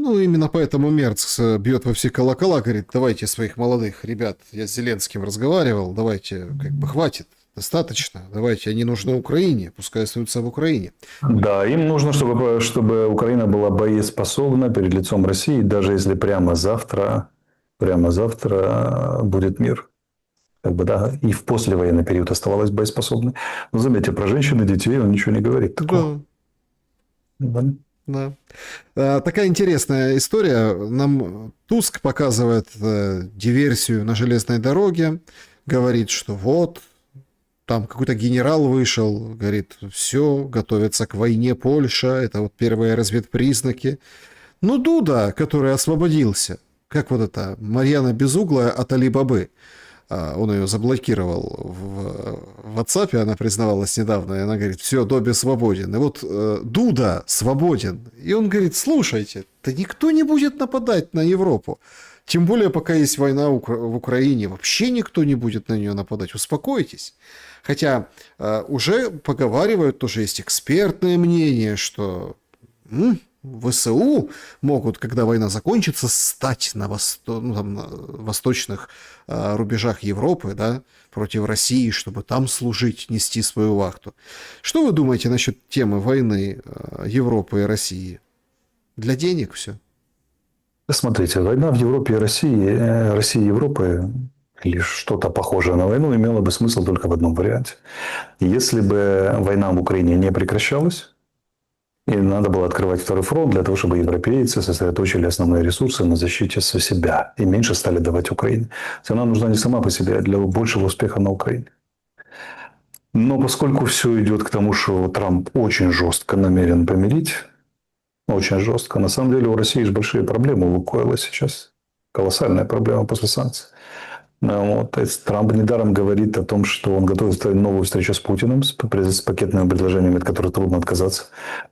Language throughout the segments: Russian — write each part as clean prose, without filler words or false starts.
Ну, именно поэтому Мерц бьет во все колокола, говорит, давайте своих молодых ребят, я с Зеленским разговаривал, давайте, как бы, хватит, достаточно, давайте, они нужны Украине, пускай остаются в Украине. Да, им нужно, чтобы Украина была боеспособна перед лицом России, даже если прямо завтра будет мир. Как бы, да, и в послевоенный период оставалась боеспособной. Но заметьте, про женщин и детей он ничего не говорит такого. Да, Да. да. Такая интересная история. Нам Туск показывает диверсию на железной дороге, говорит, что вот, там какой-то генерал вышел, говорит, все, готовится к войне Польша, это вот первые разведпризнаки. Ну, Дуда, который освободился, как вот это, Марьяна Безуглая от Али-Бабы, он ее заблокировал в WhatsApp, она признавалась недавно, и она говорит, все, Добби свободен. И вот Дуда свободен. И он говорит, слушайте, да никто не будет нападать на Европу. Тем более, пока есть война в Украине, вообще никто не будет на нее нападать. Успокойтесь. Хотя уже поговаривают, тоже есть экспертное мнение, что ВСУ могут, когда война закончится, стать на восточных рубежах Европы, да, против России, чтобы там служить, нести свою вахту. Что вы думаете насчет темы войны Европы и России? Для денег все? Смотрите, война в Европе и России и Европы, или что-то похожее на войну, имела бы смысл только в одном варианте. Если бы война в Украине не прекращалась, и надо было открывать второй фронт для того, чтобы европейцы сосредоточили основные ресурсы на защите себя и меньше стали давать Украине. Она нужна не сама по себе, а для большего успеха на Украине. Но поскольку все идет к тому, что Трамп очень жестко намерен помирить, очень жестко, на самом деле у России же большие проблемы у Лукойла сейчас. Колоссальная проблема после санкций. Вот. То есть Трамп недаром говорит о том, что он готовит новую встречу с Путиным с пакетными предложениями, от которых трудно отказаться.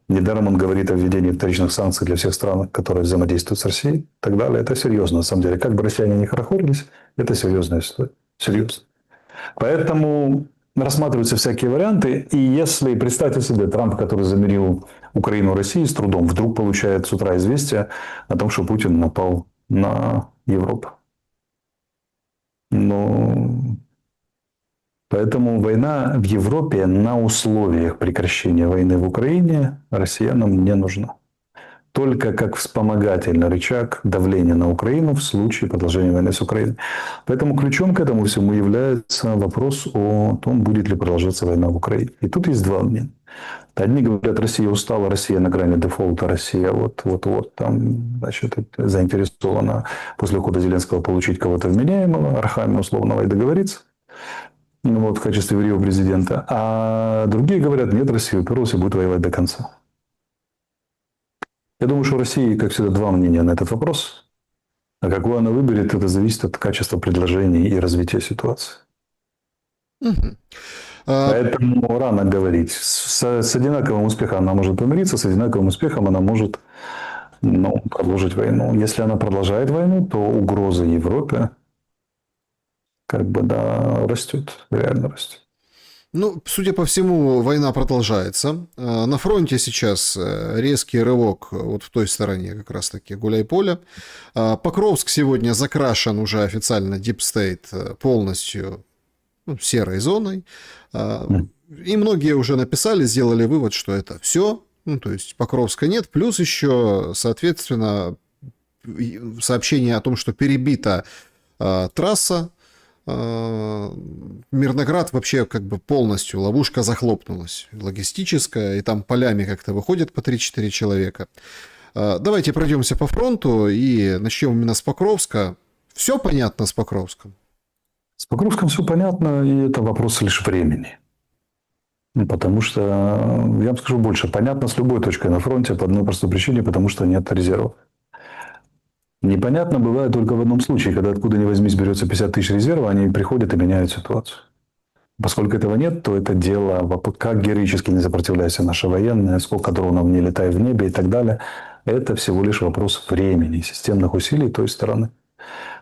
Недаром он говорит о введении вторичных санкций для всех стран, которые взаимодействуют с Россией и так далее. Это серьезно, на самом деле. Как бы россияне не хорохорились, это серьезная история. Серьезно. Поэтому рассматриваются всякие варианты. И если, представьте себе, Трамп, который замирил Украину и Россию с трудом, вдруг получает с утра известие о том, что Путин напал на Европу. Ну, поэтому война в Европе на условиях прекращения войны в Украине россиянам не нужна. Только как вспомогательный рычаг давления на Украину в случае продолжения войны с Украиной. Поэтому ключом к этому всему является вопрос о том, будет ли продолжаться война в Украине. И тут есть два мнения. Одни говорят, Россия устала, Россия на грани дефолта, Россия вот там, значит, заинтересована после ухода Зеленского получить кого-то вменяемого, Архамия условного и договориться. Вот, в качестве варианта президента. А другие говорят, нет, Россия уперлась и будет воевать до конца. Я думаю, что у России, как всегда, два мнения на этот вопрос. А какое она выберет, это зависит от качества предложений и развития ситуации. Поэтому рано говорить. С одинаковым успехом она может помириться, с одинаковым успехом она может продолжить войну. Если она продолжает войну, то угроза Европе растет, реально растет. Ну, судя по всему, война продолжается. На фронте сейчас резкий рывок вот в той стороне, как раз-таки Гуляйполя. Покровск сегодня закрашен уже официально Deep State полностью серой зоной. И многие уже написали, сделали вывод, что это все. Ну, то есть Покровска нет. Плюс еще, соответственно, сообщение о том, что перебита трасса. Мирноград вообще как бы полностью, ловушка захлопнулась, логистическая, и там полями как-то выходят по 3-4 человека. Давайте пройдемся по фронту и начнем именно с Покровска. Все понятно с Покровском? С Покровском все понятно, и это вопрос лишь времени. Потому что, я вам скажу больше, понятно с любой точкой на фронте по одной простой причине, потому что нет резервов. Непонятно бывает только в одном случае, когда откуда ни возьмись берется 50 тысяч резерва, они приходят и меняют ситуацию. Поскольку этого нет, то это дело, как героически не сопротивляйся наши военные, сколько дронов не летай в небе и так далее, это всего лишь вопрос времени, системных усилий той стороны.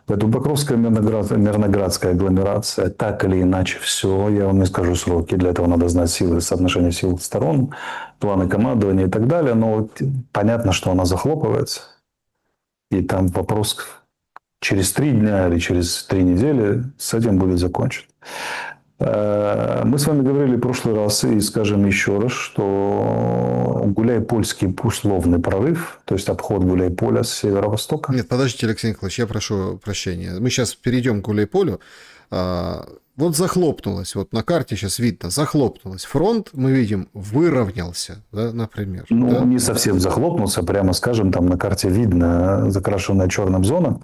Поэтому Покровская Мирноградская агломерация, так или иначе, все, я вам не скажу сроки, для этого надо знать силы, соотношение сил сторон, планы командования и так далее, но понятно, что она захлопывается. И там вопрос через 3 дня или через 3 недели с этим будет закончен. Мы с вами говорили в прошлый раз и скажем еще раз, что Гуляй-Польский условный прорыв, то есть обход Гуляй-Поля с северо-востока. Нет, подождите, Алексей Николаевич, я прошу прощения. Мы сейчас перейдем к Гуляй-Полю. Вот захлопнулось, вот на карте сейчас видно, захлопнулось. Фронт, мы видим, выровнялся, да, например. Ну, да? не совсем захлопнулся, прямо скажем, там на карте видно закрашенная черным зона.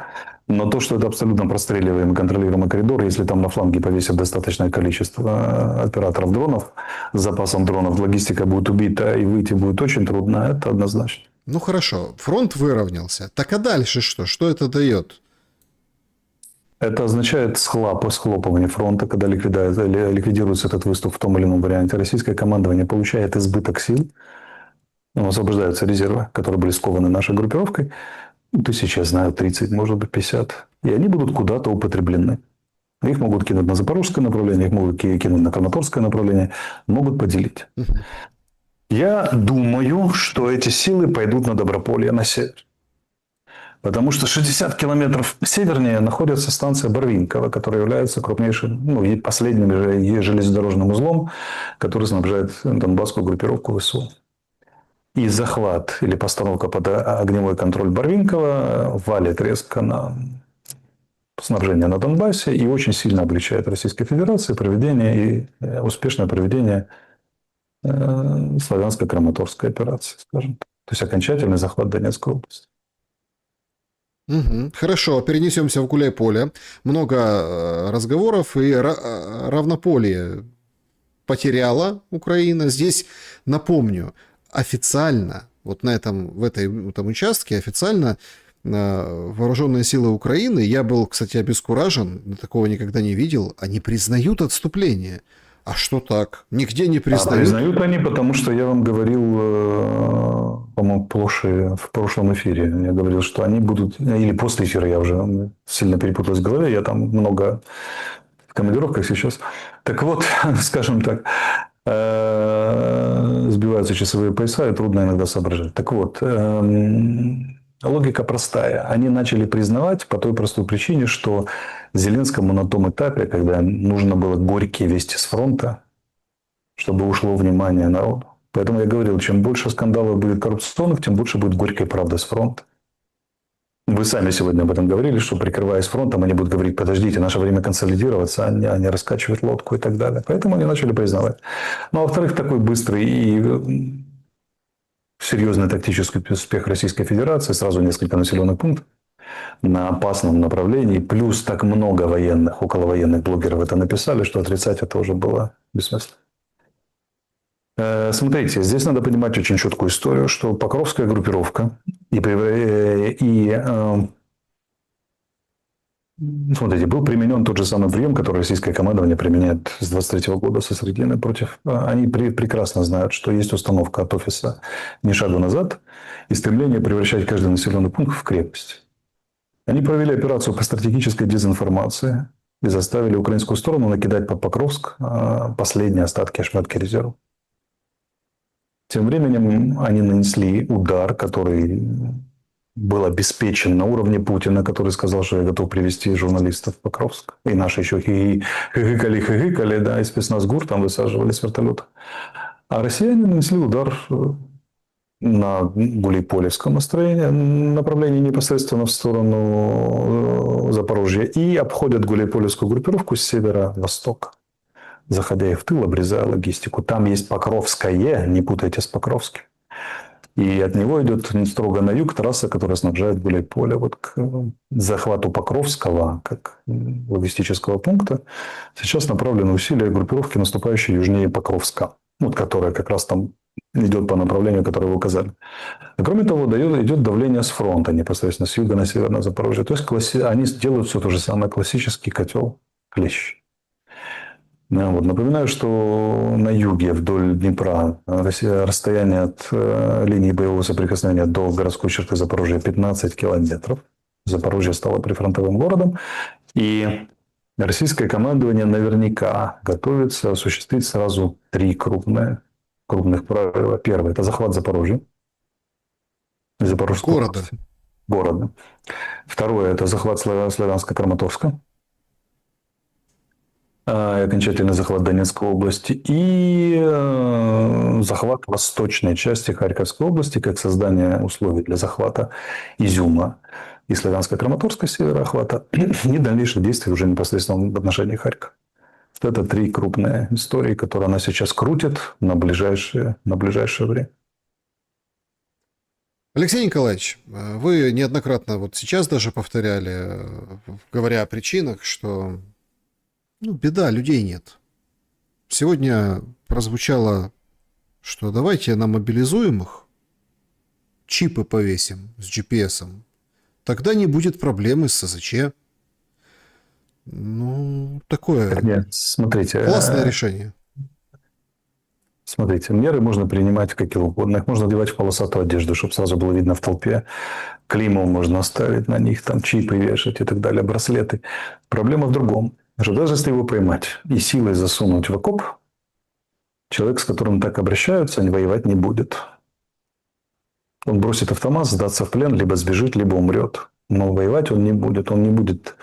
Но то, что это абсолютно простреливаемый, контролируемый коридор, если там на фланге повесят достаточное количество операторов дронов, с запасом дронов логистика будет убита и выйти будет очень трудно, это однозначно. Ну, хорошо, фронт выровнялся. Так а дальше что? Что это дает? Это означает схлопывание фронта, когда ликвидируется этот выступ в том или ином варианте. Российское командование получает избыток сил, освобождаются резервы, которые были скованы нашей группировкой. Тысячи, я знаю, 30, может быть, 50. И они будут куда-то употреблены. Их могут кинуть на запорожское направление, их могут кинуть на краматорское направление, могут поделить. Я думаю, что эти силы пойдут на Доброполье, на север. Потому что 60 километров севернее находится станция Барвинково, которая является крупнейшим, и последним железнодорожным узлом, который снабжает донбасскую группировку ВСУ. И захват или постановка под огневой контроль Барвинкова валит резко на снабжение на Донбассе и очень сильно облегчает Российской Федерации успешное проведение славянско-краматорской операции, скажем так. То есть окончательный захват Донецкой области. Угу. Хорошо, перенесемся в Гуляй-Поле. Много разговоров и равнополие потеряла Украина. Здесь, напомню, официально, вот в этом участке официально вооруженные силы Украины, я был, кстати, обескуражен, такого никогда не видел, они признают отступление. А что так? Нигде не признают. Признают они, потому что я вам говорил, по-моему, в прошлом эфире. Я говорил, что они будут... Или после эфира я уже сильно перепуталась в голове. Я там много в командировках сейчас. Так вот, скажем так, сбиваются часовые пояса, и трудно иногда соображать. Так вот, логика простая. Они начали признавать по той простой причине, что Зеленскому на том этапе, когда нужно было горькие вести с фронта, чтобы ушло внимание народу. Поэтому я говорил, чем больше скандалов будет коррупционных, тем больше будет горькой правды с фронта. Вы сами сегодня об этом говорили, что, прикрываясь фронтом, они будут говорить: подождите, наше время консолидироваться, а не раскачивать лодку и так далее. Поэтому они начали признавать. Ну, а во-вторых, такой быстрый и серьезный тактический успех Российской Федерации, сразу несколько населенных пунктов на опасном направлении, плюс так много военных, околовоенных блогеров это написали, что отрицать это уже было бессмысленно. Смотрите, здесь надо понимать очень четкую историю, что Покровская группировка смотрите, был применен тот же самый прием, который российское командование применяет с 23 года со Средины против... Они прекрасно знают, что есть установка от офиса «Ни шагу назад» и стремление превращать каждый населенный пункт в крепость. Они провели операцию по стратегической дезинформации и заставили украинскую сторону накидать под Покровск последние остатки ошметки резервов. Тем временем они нанесли удар, который был обеспечен на уровне Путина, который сказал, что я готов привести журналистов в Покровск. И наши еще хихикали, да, и спецназ ГУР там высаживали с вертолета. А россияне нанесли удар на Гуляйполевском направлении непосредственно в сторону Запорожья и обходят Гуляйполевскую группировку с северо-востока, заходя их в тыл, обрезая логистику. Там есть Покровское, не путайте с Покровским. И от него идет строго на юг трасса, которая снабжает Гуляйполе. Вот к захвату Покровского, как логистического пункта, сейчас направлены усилия группировки, наступающей южнее Покровска, вот, которая как раз там идет по направлению, которое вы указали. А кроме того, идет давление с фронта, непосредственно с юга на северное Запорожье. То есть они делают все то же самое, классический котел Клещ. Вот. Напоминаю, что на юге вдоль Днепра расстояние от линии боевого соприкосновения до городской черты Запорожья 15 километров. Запорожье стало прифронтовым городом. И российское командование наверняка готовится осуществить сразу 3 крупных прорыва. Первый – это захват Запорожья. Запорожского Города. города. Второе – это захват Славянска-Краматорска, окончательный захват Донецкой области и захват восточной части Харьковской области, как создание условий для захвата Изюма и Славянска-Краматорска североохвата и дальнейших действий уже непосредственно в отношении Харькова. Это три крупные истории, которые она сейчас крутит на ближайшее время. Алексей Николаевич, вы неоднократно вот сейчас даже повторяли, говоря о причинах, что беда, людей нет. Сегодня прозвучало, что давайте на мобилизуемых чипы повесим с GPS-ом. Тогда не будет проблемы с СЗЧ. Такое Нет, смотрите. классное решение. Смотрите, меры можно принимать какие угодно. Их можно одевать в полосатую одежду, чтобы сразу было видно в толпе. Клеймо можно ставить на них, там чипы вешать и так далее, браслеты. Проблема в другом. Что даже если его поймать и силой засунуть в окоп, человек, с которым так обращаются, воевать не будет. Он бросит автомат, сдаться в плен, либо сбежит, либо умрет. Но воевать он не будет. Он не будет,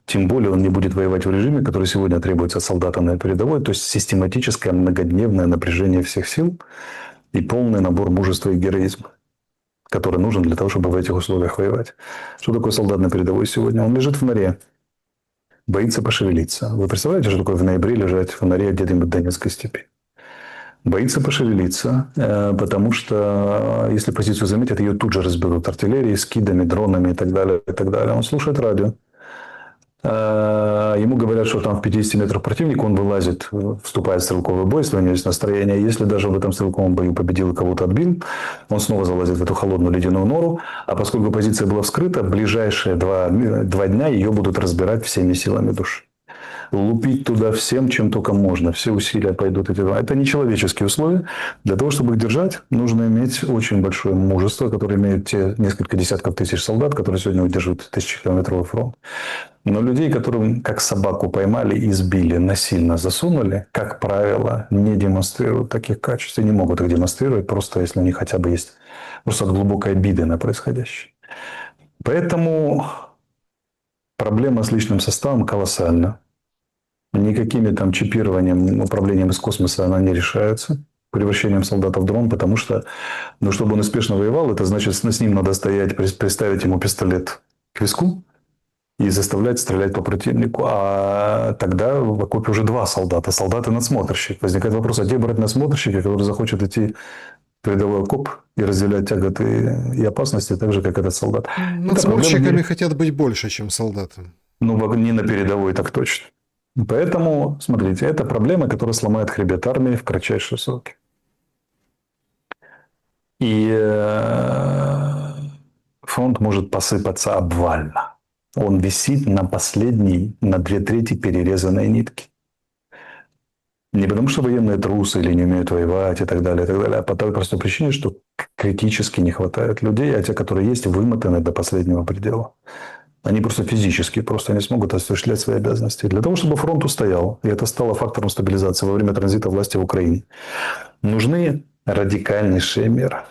тем более он не будет воевать в режиме, который сегодня требуется от солдата на передовой, то есть систематическое многодневное напряжение всех сил и полный набор мужества и героизма, который нужен для того, чтобы в этих условиях воевать. Что такое солдат на передовой сегодня? Он лежит в норе, боится пошевелиться. Вы представляете, что такое в ноябре лежать в норе где-нибудь в Донецкой степи? Боится пошевелиться, потому что, если позицию заметят, ее тут же разберут артиллерией, скидами, дронами и так далее, и так далее. Он слушает радио. Ему говорят, что там в 50 метрах противник, он вылазит, вступает в стрелковый бой, если у него есть настроение. Если даже в этом стрелковом бою победил и кого-то отбил, он снова залазит в эту холодную ледяную нору. А поскольку позиция была вскрыта, в ближайшие два дня ее будут разбирать всеми силами души. Лупить туда всем, чем только можно. Все усилия пойдут. Это нечеловеческие условия. Для того, чтобы их держать, нужно иметь очень большое мужество, которое имеют те несколько десятков тысяч солдат, которые сегодня удерживают тысячекилометровый фронт. Но людей, которым как собаку поймали, избили, насильно засунули, как правило, не демонстрируют таких качеств и не могут их демонстрировать, просто если у них хотя бы есть просто от глубокой обиды на происходящее. Поэтому проблема с личным составом колоссальна. Никакими там чипированием, управлением из космоса она не решается. Превращением солдата в дрон, потому что, чтобы он успешно воевал, это значит, с ним надо стоять, приставить ему пистолет к виску и заставлять стрелять по противнику. А тогда в окопе уже два солдата. Солдат и надсмотрщик. Возникает вопрос, а где брать надсмотрщика, который захочет идти в передовой окоп и разделять тяготы и опасности, так же, как этот солдат. Надсмотрщиками хотят быть больше, чем солдаты. Не на передовой, так точно. Поэтому, смотрите, это проблема, которая сломает хребет армии в кратчайшие сроки. И фронт может посыпаться обвально. Он висит на последней, на 2/3 перерезанной нитки. Не потому, что военные трусы или не умеют воевать и так далее, а по той простой причине, что критически не хватает людей, а те, которые есть, вымотаны до последнего предела. Они просто физически не смогут осуществлять свои обязанности. Для того, чтобы фронт устоял, и это стало фактором стабилизации во время транзита власти в Украине, нужны радикальнейшие меры.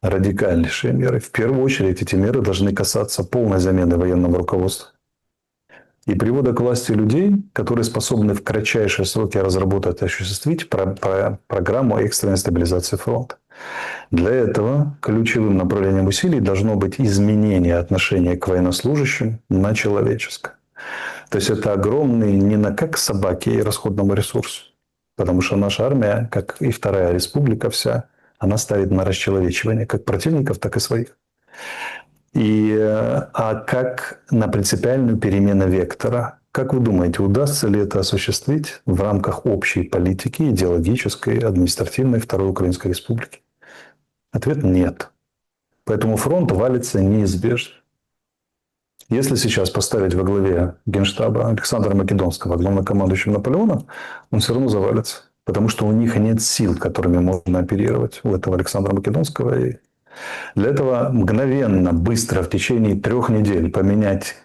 Радикальнейшие меры. В первую очередь эти меры должны касаться полной замены военного руководства и привода к власти людей, которые способны в кратчайшие сроки разработать и осуществить программу экстренной стабилизации фронта. Для этого ключевым направлением усилий должно быть изменение отношения к военнослужащим на человеческое. То есть это огромный не как к собаке и расходному ресурсу. Потому что наша армия, как и Вторая Республика вся, она ставит на расчеловечивание как противников, так и своих. А как на принципиальную перемену вектора. Как вы думаете, удастся ли это осуществить в рамках общей политики, идеологической, административной Второй Украинской Республики? Ответ – нет. Поэтому фронт валится неизбежно. Если сейчас поставить во главе Генштаба Александра Македонского, главнокомандующим Наполеона, он все равно завалится. Потому что у них нет сил, которыми можно оперировать, у этого Александра Македонского. И для этого мгновенно, быстро, в течение 3 недель поменять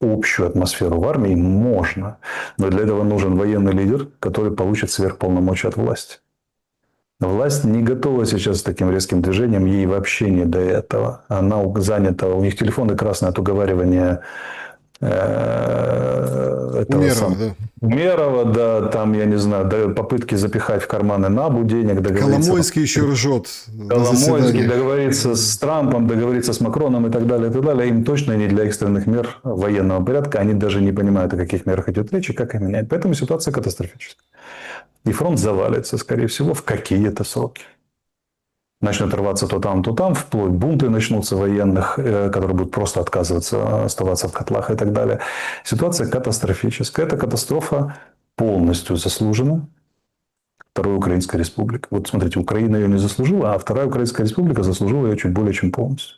общую атмосферу в армии можно. Но для этого нужен военный лидер, который получит сверхполномочия от власти. Власть не готова сейчас с таким резким движением, ей вообще не до этого. Она занята, у них телефоны красные от уговаривания этого Умерова, самого да. Умерова, да, там, я не знаю, попытки запихать в карманы НАБУ денег, договориться. Коломойский еще ржет на Коломойский, заседании. договориться с Трампом, договориться с Макроном и так далее, и так далее. Им точно не для экстренных мер военного порядка. Они даже не понимают, о каких мерах идет речь и как их менять. Поэтому ситуация катастрофическая. И фронт завалится, скорее всего, в какие-то сроки. Начнет рваться то там, вплоть бунты начнутся военных, которые будут просто отказываться оставаться в котлах и так далее. Ситуация катастрофическая. Эта катастрофа полностью заслужена Второй Украинской Республикой. Вот смотрите, Украина ее не заслужила, а Вторая Украинская Республика заслужила ее чуть более чем полностью.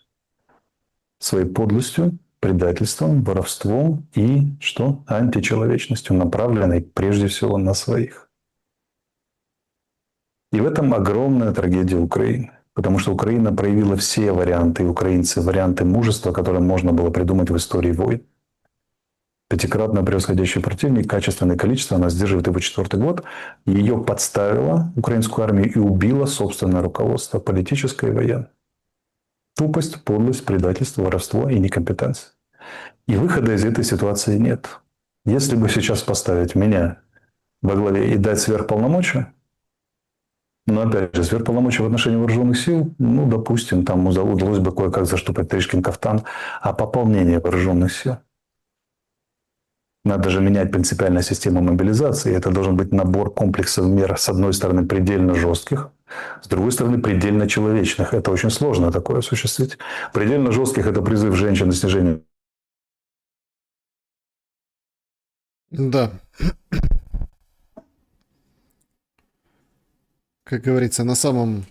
Своей подлостью, предательством, воровством и что? Античеловечностью, направленной прежде всего на своих. И в этом огромная трагедия Украины. Потому что Украина проявила все варианты, и украинцы, варианты мужества, которые можно было придумать в истории войн. Пятикратно превосходящий противник, качественное количество, она сдерживает его 4-й год. Ее подставила украинскую армию и убила собственное руководство, политическое и военное. Тупость, подлость, предательство, воровство и некомпетенция. И выхода из этой ситуации нет. Если бы сейчас поставить меня во главе и дать сверхполномочия, но опять же, сверхполномочия в отношении вооруженных сил, ну, допустим, там удалось бы кое-как заштопать Тришкин кафтан, а пополнение вооруженных сил. Надо же менять принципиально систему мобилизации. Это должен быть набор комплексов мер, с одной стороны, предельно жестких, с другой стороны, предельно человечных. Это очень сложно такое осуществить. Предельно жестких – это призыв женщин на снижение. Да. Как говорится, на самом,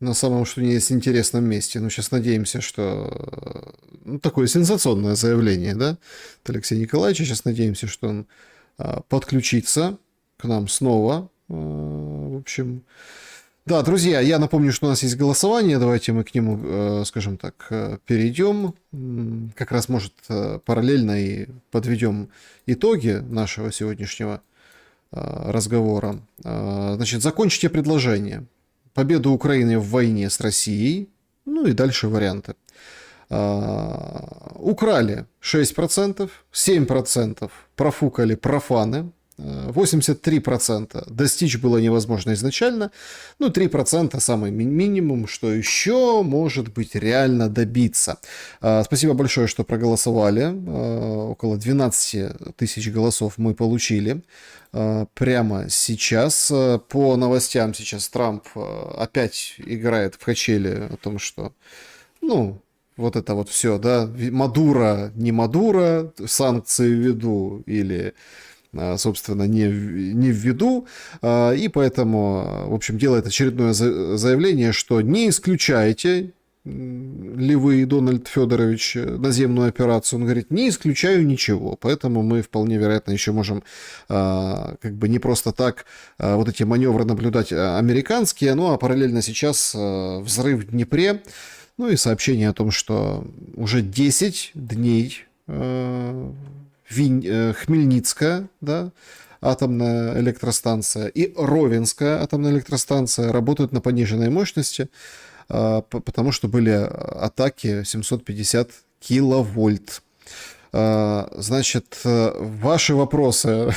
что ни есть интересном месте. Ну, сейчас надеемся, что такое сенсационное заявление, да, от Алексея Николаевича. Сейчас надеемся, что он подключится к нам снова. В общем, да, друзья, я напомню, что у нас есть голосование. Давайте мы к нему, скажем так, перейдем. Как раз, может, параллельно и подведем итоги нашего сегодняшнего разговора. Значит, закончите предложение. Победа Украины в войне с Россией. Ну и дальше варианты. Украли 6%, 7% профукали профаны, 83% достичь было невозможно изначально, ну 3% самый минимум, что еще может быть реально добиться. Спасибо большое, что проголосовали. Около 12 тысяч голосов мы получили прямо сейчас. По новостям сейчас Трамп опять играет в качели о том, что, ну, вот это вот все, да, Мадуро, не Мадуро, санкции введу или, собственно, не введу, и поэтому, в общем, делает очередное заявление, что не исключайте ли вы, Дональд Федорович, наземную операцию. Он говорит, не исключаю ничего, поэтому мы вполне вероятно еще можем как бы не просто так вот эти маневры наблюдать американские, ну а параллельно сейчас взрыв в Днепре, ну и сообщение о том, что уже 10 дней Хмельницкая, да, атомная электростанция, и Ровенская атомная электростанция работают на пониженной мощности, потому что были атаки 750 киловольт. Значит, ваши вопросы,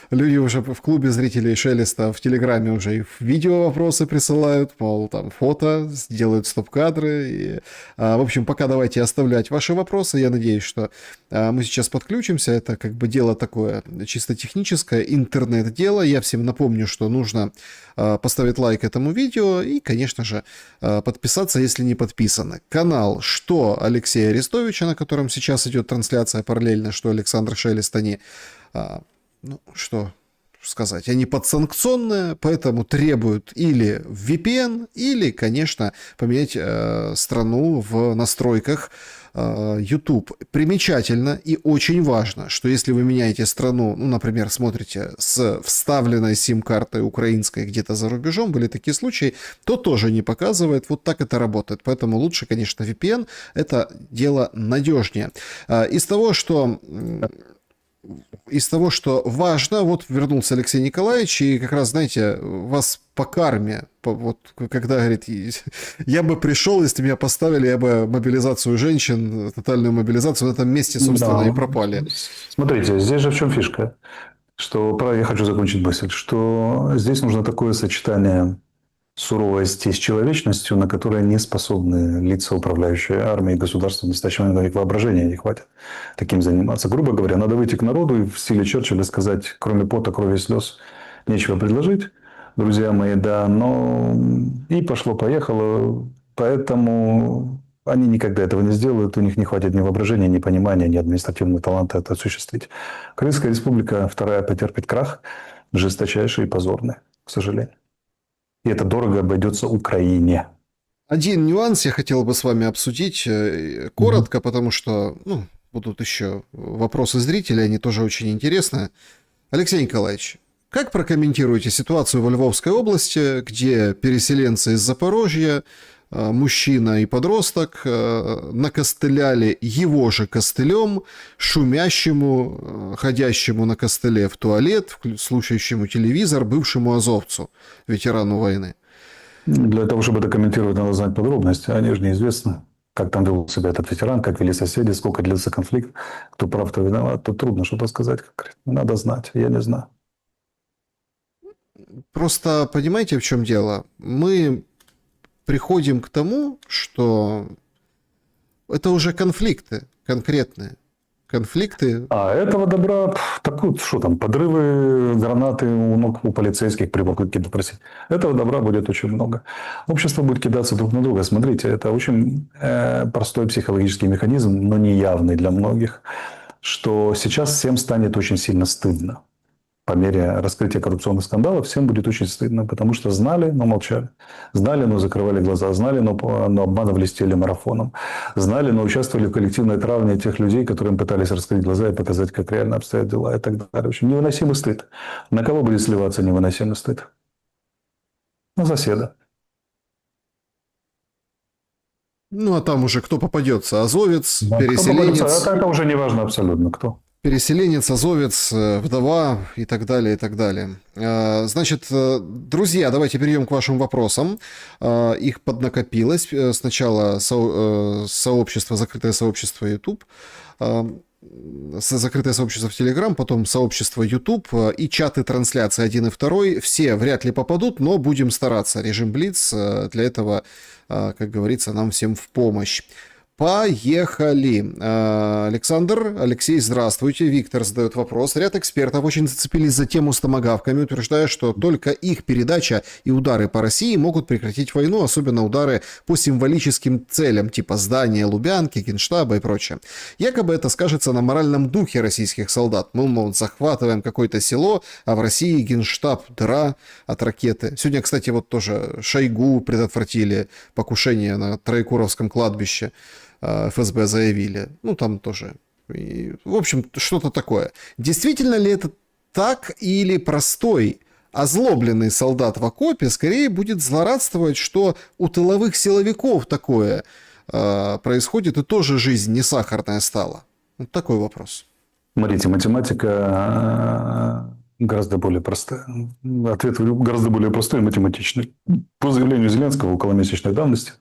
люди уже в клубе зрителей Шелеста в Телеграме уже и видео вопросы присылают, мол, там фото, делают стоп-кадры. И, в общем, пока давайте оставлять ваши вопросы. Я надеюсь, что мы сейчас подключимся. Это как бы дело такое чисто техническое, интернет-дело. Я всем напомню, что нужно поставить лайк этому видео и, конечно же, подписаться, если не подписаны. Канал «Что Алексея Арестовича», на котором сейчас идет трансляция параллельно, что Александр Шелест, они, ну, что сказать, они подсанкционные, поэтому требуют или VPN, или, конечно, поменять страну в настройках YouTube. Примечательно и очень важно, что если вы меняете страну, ну, например, смотрите с вставленной сим-картой украинской где-то за рубежом, были такие случаи, то тоже не показывает. Вот так это работает. Поэтому лучше, конечно, VPN. Это дело надежнее. Из того, что из того, что важно, вот вернулся Алексей Николаевич, и как раз, знаете, вас по карме, вот когда говорит, я бы пришел, если меня поставили, я бы мобилизацию женщин, тотальную мобилизацию на этом месте, собственно, и Да. пропали. Смотрите, здесь же в чем фишка, что, я хочу закончить мысль, что здесь нужно такое сочетание суровости с человечностью, на которые не способны лица, управляющие армией и государством. В настоящий момент у них воображения не хватит таким заниматься. Грубо говоря, надо выйти к народу и в стиле Черчилля сказать, кроме пота, крови и слез, нечего предложить, друзья мои, да, но и пошло-поехало, поэтому они никогда этого не сделают, у них не хватит ни воображения, ни понимания, ни административного таланта это осуществить. Крымская республика, вторая, потерпит крах, жесточайший и позорный, к сожалению. И это дорого обойдется Украине. Один нюанс я хотел бы с вами обсудить коротко, потому что, ну, будут еще вопросы зрителей, они тоже очень интересны. Алексей Николаевич, как прокомментируете ситуацию во Львовской области, где переселенцы из Запорожья, мужчина и подросток, накостыляли его же костылем, шумящему, ходящему на костыле в туалет, слушающему телевизор, бывшему азовцу, ветерану войны? Для того, чтобы это комментировать, надо знать подробности. Они же неизвестны. Как там вел себя этот ветеран, как вели соседи, сколько длился конфликт, кто прав, кто виноват. Тут трудно что-то сказать конкретно. Надо знать. Я не знаю. Просто понимаете, в чем дело? Мы приходим к тому, что это уже конфликты конкретные. Конфликты. А этого добра, так вот, что там, подрывы, гранаты у ног у полицейских при попытке допросить. Этого добра будет очень много. Общество будет кидаться друг на друга. Смотрите, это очень простой психологический механизм, но не явный для многих, что сейчас всем станет очень сильно стыдно. По мере раскрытия коррупционных скандалов всем будет очень стыдно, потому что знали, но молчали. Знали, но закрывали глаза. Знали, но обманывали с телемарафоном. Знали, но участвовали в коллективной травне тех людей, которым пытались раскрыть глаза и показать, как реально обстоят дела и так далее. В общем, невыносимый стыд. На кого будет сливаться невыносимый стыд? На соседа. Ну, а там уже кто попадется? Азовец, Да, кто попадется, переселенец. это уже не важно абсолютно кто. Переселенец, азовец, вдова и так далее, и так далее. Значит, друзья, давайте перейдем к вашим вопросам. Их поднакопилось. Сначала сообщество, закрытое сообщество YouTube, закрытое сообщество в Telegram, потом сообщество YouTube и чаты трансляции 1 и 2. Все вряд ли попадут, но будем стараться. Режим Блиц для этого, как говорится, нам всем в помощь. Поехали. Александр, Алексей, здравствуйте. Виктор задает вопрос. Ряд экспертов очень зацепились за тему с томагавками, утверждая, что только их передача и удары по России могут прекратить войну, особенно удары по символическим целям, типа здания Лубянки, Генштаба и прочее. Якобы это скажется на моральном духе российских солдат. Мы, мол, захватываем какое-то село, а в России Генштаб, дыра от ракеты. Сегодня, кстати, вот тоже Шойгу предотвратили покушение на Троекуровском кладбище. ФСБ заявили. Ну, там тоже. И, в общем, что-то такое. Действительно ли это так, или простой, озлобленный солдат в окопе скорее будет злорадствовать, что у тыловых силовиков такое происходит, и тоже жизнь не сахарная стала? Вот такой вопрос. Смотрите, математика гораздо более простая. Ответ гораздо более простой и математичный. По заявлению Зеленского околомесячной давности,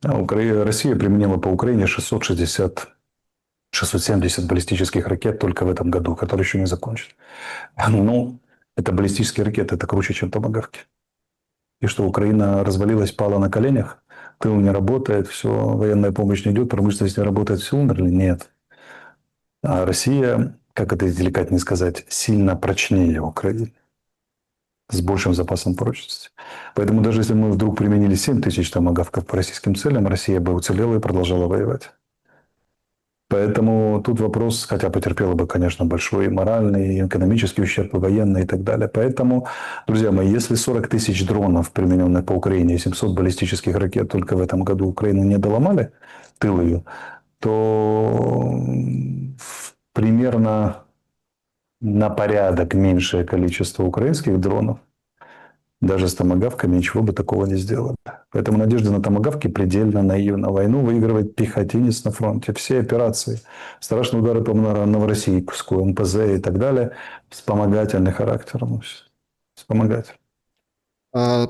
Россия применила по Украине 670 баллистических ракет только в этом году, который еще не закончен. Ну, это баллистические ракеты, это круче, чем томагавки. И что, Украина развалилась, пала на коленях, тыл не работает, все, военная помощь не идет, промышленность не работает, все умерли? Нет. А Россия, как это деликатнее сказать, сильно прочнее Украины. С большим запасом прочности. Поэтому даже если мы вдруг применили 7 тысяч томагавков по российским целям, Россия бы уцелела и продолжала воевать. Поэтому тут вопрос, хотя потерпела бы, конечно, большой моральный, экономический ущерб, и военный и так далее. Поэтому, друзья мои, если 40 тысяч дронов, примененных по Украине, и 700 баллистических ракет только в этом году Украину не доломали, тыл ее, то примерно на порядок меньшее количество украинских дронов Даже с томагавками ничего бы такого не сделали. Поэтому надежда на томагавки предельно наивна. Войну выигрывает пехотинец на фронте. Все операции, страшные удары по Новороссийску, МПЗ и так далее, вспомогательный характер. Вспомогательный. А,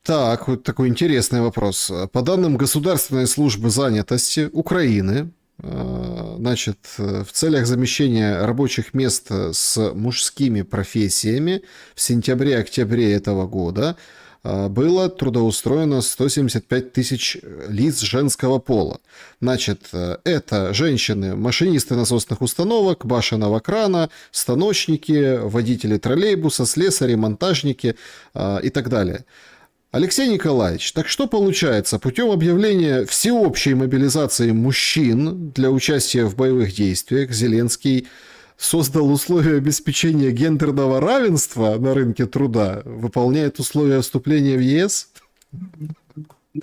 так, вот такой интересный вопрос. По данным Государственной службы занятости Украины, значит, в целях замещения рабочих мест с мужскими профессиями в сентябре-октябре этого года было трудоустроено 175 тысяч лиц женского пола. Значит, это женщины, машинисты насосных установок, башенного крана, станочники, водители троллейбуса, слесари, монтажники и так далее. Алексей Николаевич, так что получается? Путем объявления всеобщей мобилизации мужчин для участия в боевых действиях Зеленский создал условия обеспечения гендерного равенства на рынке труда, выполняет условия вступления в ЕС?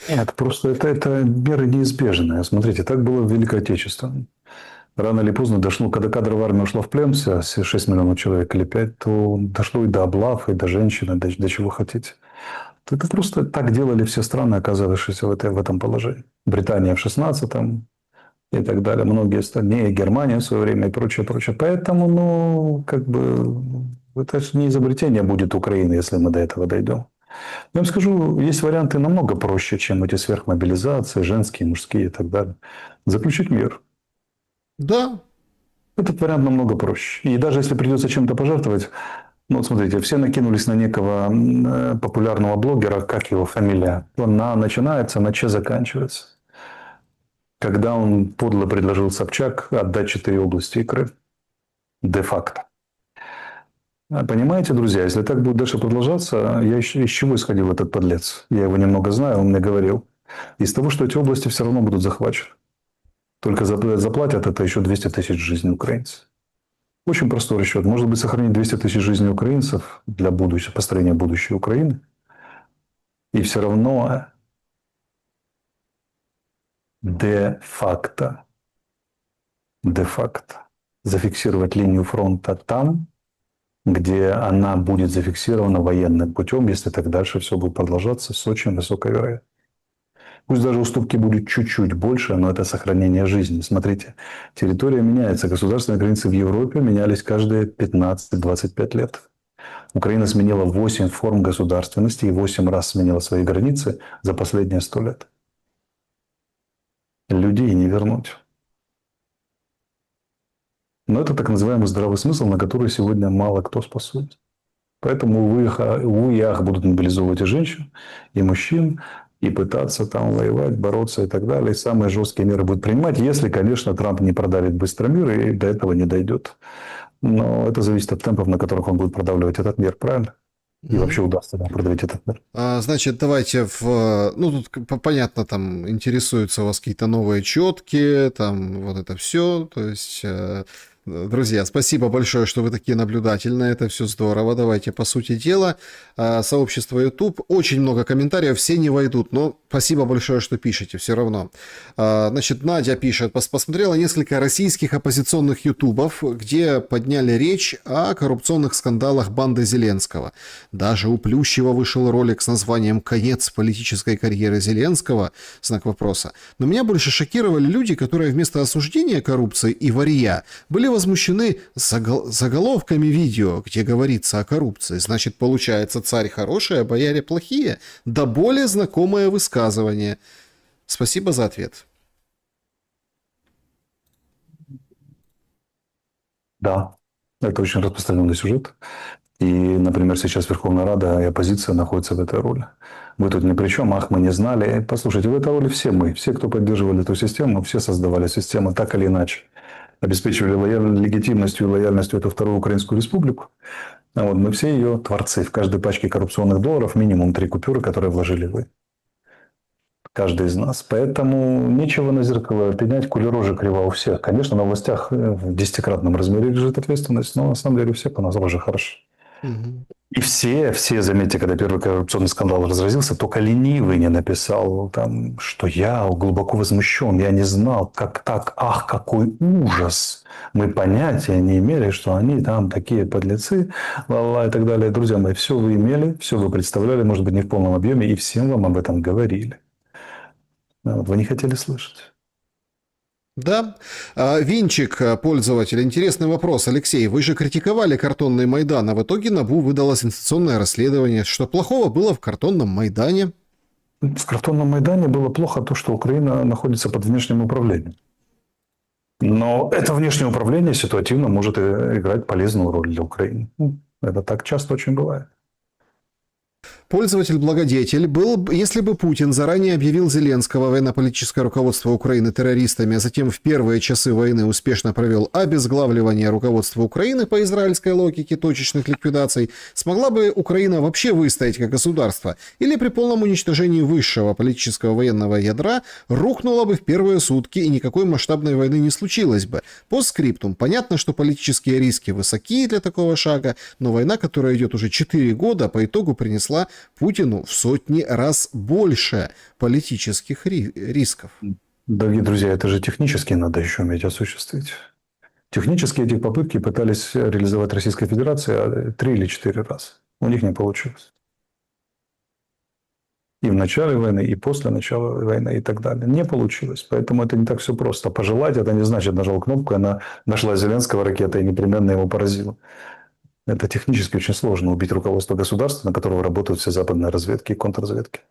Нет, просто это меры неизбежные. Смотрите, так было в Великой Отечественной. Рано или поздно дошло, когда кадровая армия ушла в плен, все 6 миллионов человек или 5, то дошло и до облав, и до женщин, и до чего хотите. Это просто так делали все страны, оказавшиеся в этом положении. Британия в 16-м и так далее. Многие страны, Германия в свое время и прочее, прочее. Поэтому, это же не изобретение будет Украины, если мы до этого дойдем. Я вам скажу, есть варианты намного проще, чем эти сверхмобилизации, женские, мужские и так далее. Заключить мир. Да. Этот вариант намного проще. И даже если придется чем-то пожертвовать, смотрите, все накинулись на некого популярного блогера, как его фамилия. Она начинается, на Че заканчивается. Когда он подло предложил Собчак отдать 4 области и Крым. Де-факто. Понимаете, друзья, если так будет дальше продолжаться, из чего исходил этот подлец? Я его немного знаю, он мне говорил. Из того, что эти области все равно будут захвачены. Только заплатят это еще 200 тысяч жизней украинцев. Очень простой расчет. Может быть, сохранить 200 тысяч жизней украинцев для построения будущей Украины. И все равно де-факто зафиксировать линию фронта там, где она будет зафиксирована военным путем, если так дальше все будет продолжаться с очень высокой вероятностью. Пусть даже уступки будут чуть-чуть больше, но это сохранение жизни. Смотрите, территория меняется. Государственные границы в Европе менялись каждые 15-25 лет. Украина сменила 8 форм государственности и 8 раз сменила свои границы за последние 100 лет. Людей не вернуть. Но это так называемый здравый смысл, на который сегодня мало кто способен. Поэтому, увы и ах, будут мобилизовывать и женщин, и мужчин, и пытаться там воевать, бороться и так далее. И самые жесткие меры будут принимать, если, конечно, Трамп не продавит быстро мир, и до этого не дойдет. Но это зависит от темпов, на которых он будет продавливать этот мир, правильно? И вообще удастся продавить этот мир. Значит, давайте тут понятно, там интересуются у вас какие-то новые четки, там вот это все. То есть, друзья, спасибо большое, что вы такие наблюдательные, это все здорово. Давайте по сути дела. Сообщество YouTube, очень много комментариев, все не войдут, но спасибо большое, что пишете все равно. Значит, Надя пишет, посмотрела несколько российских оппозиционных ютубов, где подняли речь о коррупционных скандалах банды Зеленского. Даже у Плющева вышел ролик с названием «Конец политической карьеры Зеленского», знак вопроса. Но меня больше шокировали люди, которые вместо осуждения коррупции и варья были возмущены заголовками видео, где говорится о коррупции. Значит, получается, царь хороший, а бояре плохие? Да более знакомое высказывание. Спасибо за ответ. Да, это очень распространенный сюжет. И, например, сейчас Верховная Рада и оппозиция находятся в этой роли. Вы тут ни при чем, ах, мы не знали. Послушайте, в этой роли все мы, все, кто поддерживали эту систему, все создавали систему так или иначе. Обеспечивали легитимностью и лояльностью эту Вторую Украинскую Республику. Мы все ее творцы. В каждой пачке коррупционных долларов минимум 3 купюры, которые вложили вы. Каждый из нас. Поэтому нечего на зеркало пенять, кулер уже крива у всех. Конечно, на властях в 10-кратном размере лежит ответственность, но на самом деле у всех у нас уже хорошо. И все, заметьте, когда первый коррупционный скандал разразился, только ленивый не написал, там, что я глубоко возмущен, я не знал, как так, ах, какой ужас. Мы понятия не имели, что они там такие подлецы, ла-ла и так далее. Друзья мои, все вы имели, все вы представляли, может быть, не в полном объеме, и всем вам об этом говорили. Вот вы не хотели слышать. Да. Винчик, пользователь. Интересный вопрос. Алексей, вы же критиковали картонный Майдан, а в итоге НАБУ выдало сенсационное расследование. Что плохого было в картонном Майдане? В картонном Майдане было плохо то, что Украина находится под внешним управлением. Но это внешнее управление ситуативно может играть полезную роль для Украины. Это так часто очень бывает. Пользователь-благодетель был, если бы Путин заранее объявил Зеленского, военно-политическое руководство Украины, террористами, а затем в первые часы войны успешно провел обезглавливание руководства Украины по израильской логике точечных ликвидаций, смогла бы Украина вообще выстоять как государство? Или при полном уничтожении высшего политического военного ядра рухнула бы в первые сутки и никакой масштабной войны не случилось бы? Постскриптум. Понятно, что политические риски высоки для такого шага, но война, которая идет уже 4 года, по итогу принесла Путину в сотни раз больше политических рисков. Дорогие друзья, это же технически надо еще уметь осуществить. Технически эти попытки пытались реализовать Российская Федерация 3 или 4 раза. У них не получилось. И в начале войны, и после начала войны, и так далее. Не получилось. Поэтому это не так все просто. Пожелать, это не значит, нажал кнопку, она нашла Зеленского ракетой и непременно его поразила. Это технически очень сложно убить руководство государства, на которого работают все западные разведки и контрразведки.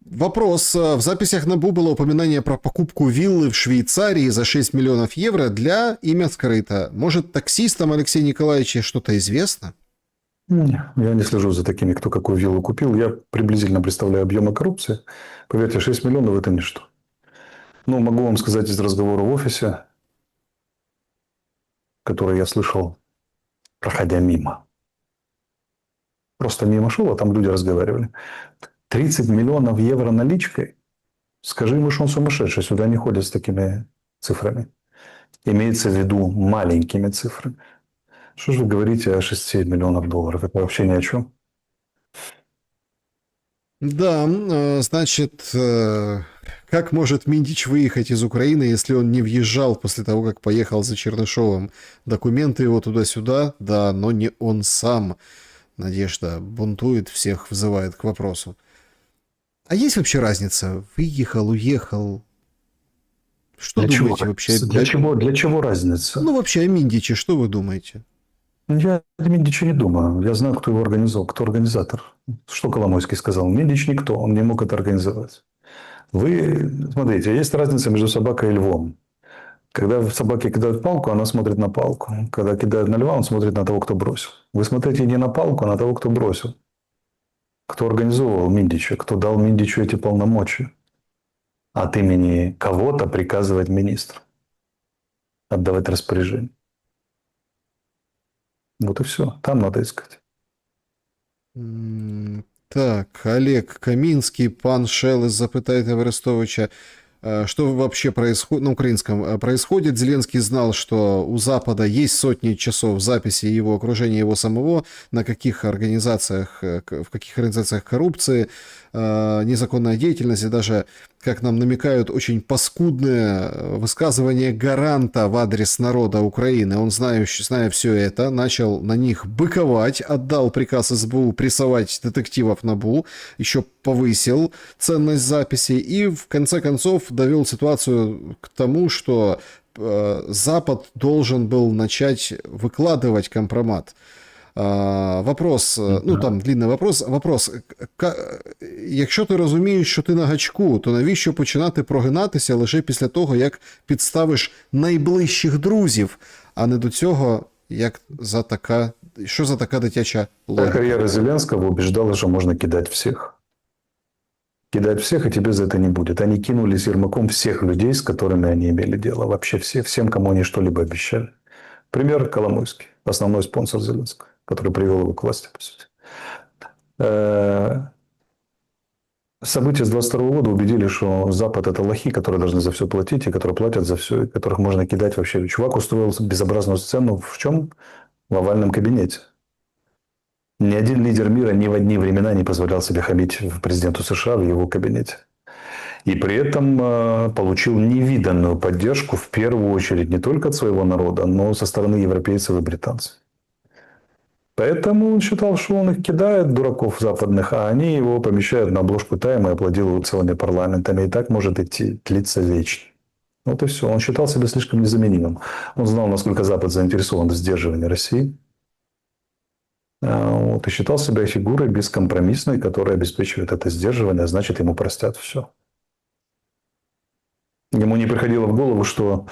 Вопрос. В записях НАБУ было упоминание про покупку виллы в Швейцарии за 6 миллионов евро для имя скрыто. Может, таксистам Алексея Николаевича что-то известно? Я не слежу за такими, кто какую виллу купил. Я приблизительно представляю объемы коррупции. Поверьте, 6 миллионов – это ничто. Ну, могу вам сказать из разговора в офисе, который я слышал, проходя мимо. Просто мимо шел, а там люди разговаривали. 30 миллионов евро наличкой. Скажи ему, что он сумасшедший. Сюда не ходят с такими цифрами. Имеется в виду маленькими цифрами. Что же вы говорите о 6 миллионов долларов? Это вообще ни о чем. Да, значит, как может Минтич выехать из Украины, если он не въезжал после того, как поехал за Чернышовым? Документы его туда-сюда, да, но не он сам. Надежда бунтует, всех вызывает к вопросу. А есть вообще разница? Выехал, уехал? Что Для думаете чего? вообще? Для чего разница? Ну, вообще о Миндиче, что вы думаете? Я о Миндиче не думаю. Я знаю, кто его организовал, кто организатор. Что Коломойский сказал? Миндич никто, он не мог это организовать. Вы, смотрите, есть разница между собакой и львом. Когда собаке кидают палку, она смотрит на палку. Когда кидают на льва, он смотрит на того, кто бросил. Вы смотрите не на палку, а на того, кто бросил. Кто организовывал Миндича, кто дал Миндичу эти полномочия. От имени кого-то приказывать министру. Отдавать распоряжение. Вот и все. Там надо искать. Так, Олег Каминский, пан Шелес запитает Арестовича, что вообще происходит, на украинском происходит. Зеленский знал, что у Запада есть сотни часов записи его окружения, его самого, на каких организациях, в каких организациях коррупции, незаконная деятельность, и даже, как нам намекают, очень паскудное высказывание гаранта в адрес народа Украины. Он, зная все это, начал на них быковать, отдал приказ СБУ прессовать детективов НАБУ, еще повысил ценность записей и, в конце концов, довел ситуацию к тому, что Запад должен был начать выкладывать компромат. Вопрос, ну там длинний вопрос, якщо ти розумієш, що ти на гачку, то навіщо починати прогинатися лише після того, як підставиш найближчих друзів, а не до цього, що за така дитяча логіка? Карьера Зеленского убеждала, что можно кидать всех. Кидать всех, и тебе за это не будет. Они кинули с Ермаком всех людей, с которыми они имели дело. Вообще всем, кому они что-либо обещали. Пример Коломойский, основной спонсор Зеленского, который привел его к власти, по сути. События с 22 года убедили, что Запад – это лохи, которые должны за все платить, и которые платят за все, и которых можно кидать вообще. Чувак устроил безобразную сцену в чем? в овальном кабинете. Ни один лидер мира ни в одни времена не позволял себе хамить президенту США в его кабинете. И при этом получил невиданную поддержку, в первую очередь, не только от своего народа, но со стороны европейцев и британцев. Поэтому он считал, что он их кидает, дураков западных, а они его помещают на обложку Тайма и аплодируют целыми парламентами. И так может идти, длиться вечно. Вот и все. Он считал себя слишком незаменимым. Он знал, насколько Запад заинтересован в сдерживании России. Вот, и считал себя фигурой бескомпромиссной, которая обеспечивает это сдерживание, а значит, ему простят все. Ему не приходило в голову, что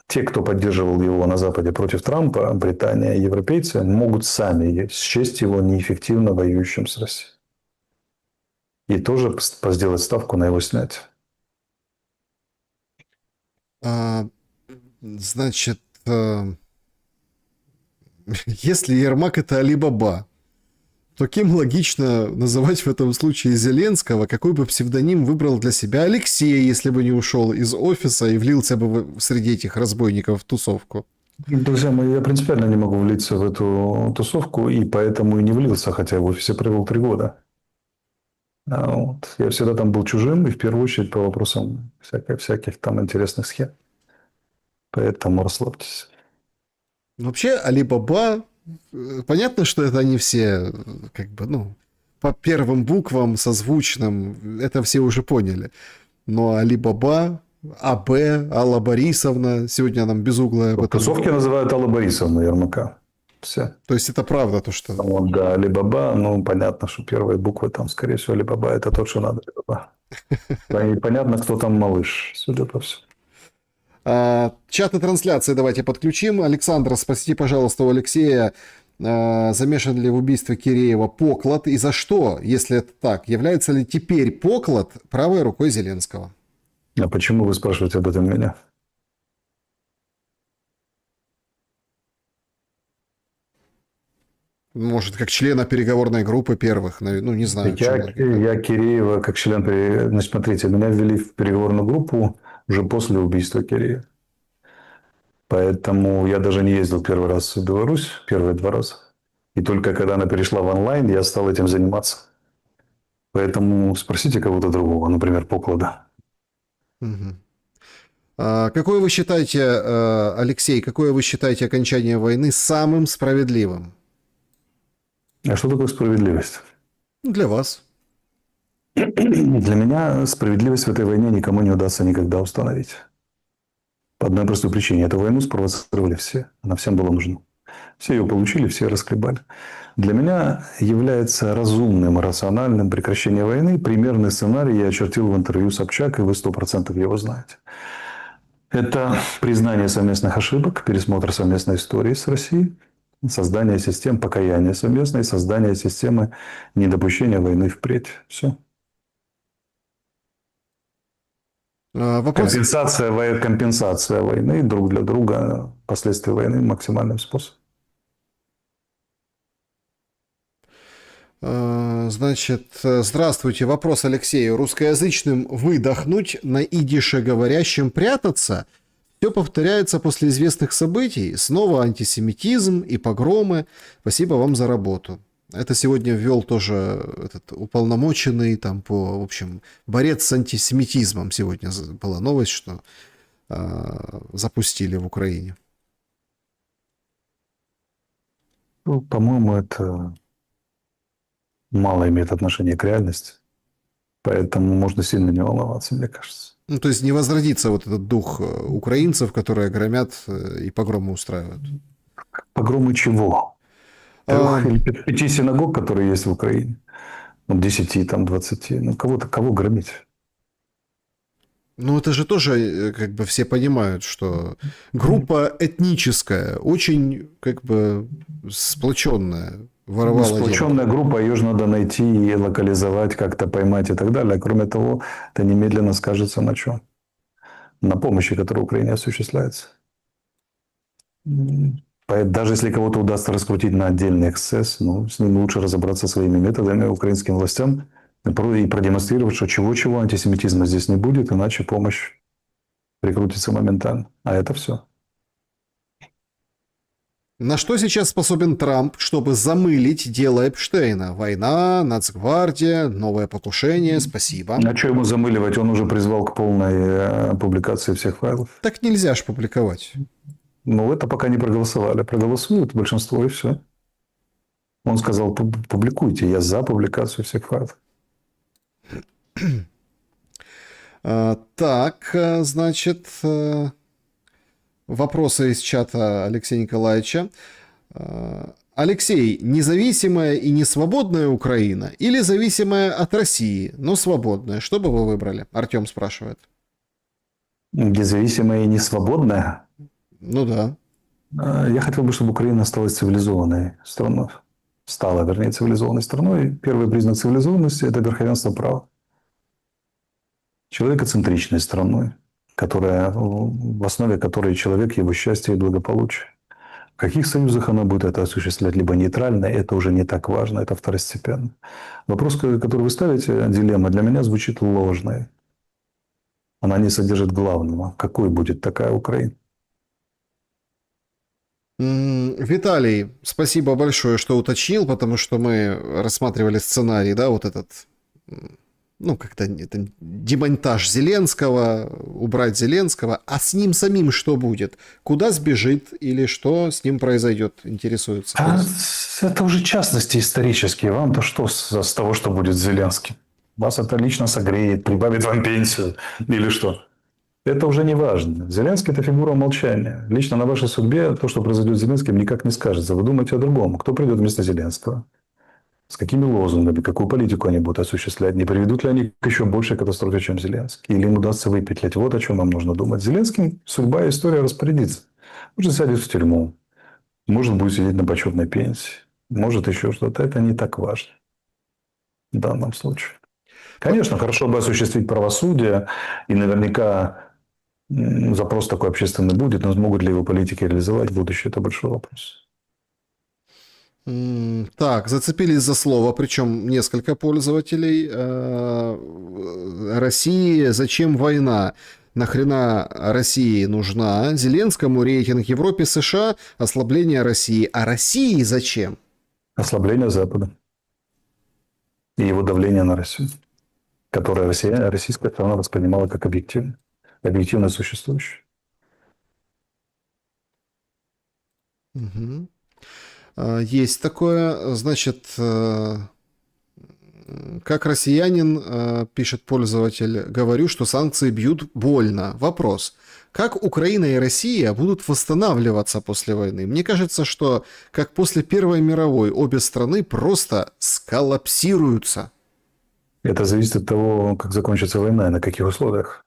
те, кто поддерживал его на Западе против Трампа, Британия и европейцы, могут сами счесть его неэффективно воюющим с Россией. И тоже сделать ставку на его снятие. Значит, если Ермак это Али-Баба, то кем логично называть в этом случае Зеленского, какой бы псевдоним выбрал для себя Алексей, если бы не ушел из офиса и влился бы среди этих разбойников в тусовку? Друзья мои, я принципиально не могу влиться в эту тусовку, и поэтому и не влился, хотя в офисе провел 3 года. Вот. Я всегда там был чужим, и в первую очередь по вопросам всяких там интересных схем. Поэтому расслабьтесь. Вообще, Али-Баба, понятно, что это они все, как бы, ну, по первым буквам, созвучным, это все уже поняли. Но Али-Баба, АБ, Алла Борисовна, сегодня нам безуглая об В этом. тусовке называют Алла Борисовна Ермака. Все. То есть это правда, то, что... Вот, да, Али-Баба, ну, понятно, что первые буквы там, скорее всего, Али-Баба, это тот, что надо, Али-Баба. И понятно, кто там малыш, судя по всему. Чат и трансляции давайте подключим. Александр, спросите, пожалуйста, у Алексея, замешан ли в убийстве Киреева Поклад и за что, если это так? Является ли теперь Поклад правой рукой Зеленского? А почему вы спрашиваете об этом меня? Может, как члена переговорной группы первых, ну, не знаю. Я Киреева, как член... Значит, смотрите, меня ввели в переговорную группу уже после убийства Киреева. Поэтому я даже не ездил первый раз в Беларусь, первые 2 раза. И только когда она перешла в онлайн, я стал этим заниматься. Поэтому спросите кого-то другого, например, Поклада. Угу. Какое вы считаете, Алексей, какое вы считаете окончание войны самым справедливым? А что такое справедливость? Для вас. Для меня справедливость в этой войне никому не удастся никогда установить. По одной простой причине. Эту войну спровоцировали все. Она всем была нужна. Все ее получили, все расхлебали. Для меня является разумным и рациональным прекращение войны. Примерный сценарий я очертил в интервью Собчак, и вы 100% его знаете. Это признание совместных ошибок, пересмотр совместной истории с Россией, создание систем покаяния совместной, создание системы недопущения войны впредь. Все. Вопрос... Компенсация войны друг для друга, последствий войны максимальным способом. Значит, здравствуйте. Вопрос Алексею. Русскоязычным выдохнуть, на идише говорящим прятаться? Все повторяется после известных событий. Снова антисемитизм и погромы. Спасибо вам за работу. Это сегодня ввел тоже этот уполномоченный там по, в общем, борец с антисемитизмом. Сегодня была новость, что запустили в Украине. Ну, по-моему, это мало имеет отношения к реальности. Поэтому можно сильно не волноваться, мне кажется. Ну, то есть не возродится вот этот дух украинцев, которые громят и погромы устраивают. Погромы чего? 3 или 5 синагог, которые есть в Украине. 10, там, 20. Ну, кого громить? Ну, это же тоже, как бы, все понимают, что группа этническая, очень, как бы, сплоченная, воровала деньги. Сплоченная группа, ее же надо найти и локализовать, как-то поймать и так далее. Кроме того, это немедленно скажется на чем? На помощи, которая Украине осуществляется. Даже если кого-то удастся раскрутить на отдельный эксцесс, ну, с ним лучше разобраться своими методами украинским властям и продемонстрировать, что чего-чего антисемитизма здесь не будет, иначе помощь прикрутится моментально. А это все. На что сейчас способен Трамп, чтобы замылить дело Эпштейна? Война, Нацгвардия, новое покушение, спасибо. А что ему замыливать? Он уже призвал к полной публикации всех файлов. Так нельзя ж публиковать. Но это пока не проголосовали. Проголосуют большинство, и все. Он сказал, публикуйте, я за публикацию всех файлов. Так, значит, вопросы из чата Алексея Николаевича. Алексей, независимая и несвободная Украина или зависимая от России, но свободная? Что бы вы выбрали? Артем спрашивает. Независимая и несвободная? Ну да. Я хотел бы, чтобы Украина осталась цивилизованной страной. Стала, вернее, цивилизованной страной. Первый признак цивилизованности – это верховенство права. Человекоцентричной страной, в основе которой человек, его счастье и благополучие. В каких союзах она будет это осуществлять, либо нейтрально, это уже не так важно, это второстепенно. Вопрос, который вы ставите, дилемма, для меня звучит ложной. Она не содержит главного. Какой будет такая Украина? Виталий, спасибо большое, что уточнил, потому что мы рассматривали сценарий, да, вот этот, ну, как-то это демонтаж Зеленского, убрать Зеленского, а с ним самим что будет? Куда сбежит или что с ним произойдет, интересуется. Это уже частности исторические. Вам-то что с того, что будет с Зеленским? Вас это лично согреет, прибавит вам пенсию или что? Это уже не важно. Зеленский – это фигура молчания. Лично на вашей судьбе то, что произойдет с Зеленским, никак не скажется. Вы думаете о другом. Кто придет вместо Зеленского? С какими лозунгами, какую политику они будут осуществлять? Не приведут ли они к еще большей катастрофе, чем Зеленский? Или им удастся выпетлять? Вот о чем вам нужно думать. Зеленским судьба и история распорядится. Может, сядет в тюрьму. Может, будет сидеть на почетной пенсии. Может, еще что-то. Это не так важно в данном случае. Конечно, хорошо бы осуществить правосудие. И наверняка запрос такой общественный будет. Но смогут ли его политики реализовать в будущем? Это большой вопрос. Так, зацепились за слово, причем несколько пользователей. России зачем война? Нахрена России нужна? Зеленскому рейтинг Европе, США, ослабление России. А России зачем? Ослабление Запада. И его давление на Россию, которое российская страна воспринимала как объективно существующее. Угу. Есть такое, значит, как россиянин, пишет пользователь, говорю, что санкции бьют больно. Вопрос. Как Украина и Россия будут восстанавливаться после войны? Мне кажется, что как после Первой мировой обе страны просто сколлапсируются. Это зависит от того, как закончится война и на каких условиях.